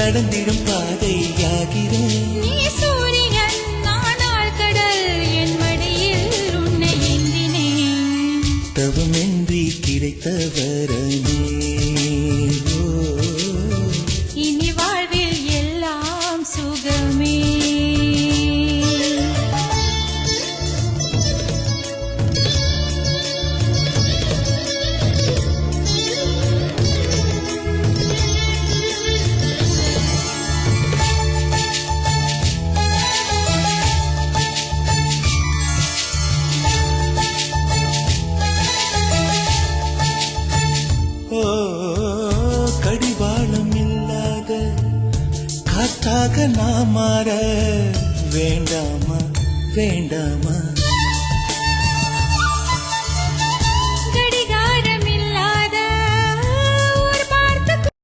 நடந்திடும் பாதையாகிறேன். நீ சூரியன் நானால் கடல் என் மடியில் உன்னை ஏந்தினேன். தவமின்றி கிடைத்த வரமே இனி வாழ்வில் எல்லாம் சுகமே. கடிவாளம் இல்லாத காற்றாக நாம் மாற வேண்டாமா வேண்டாமா.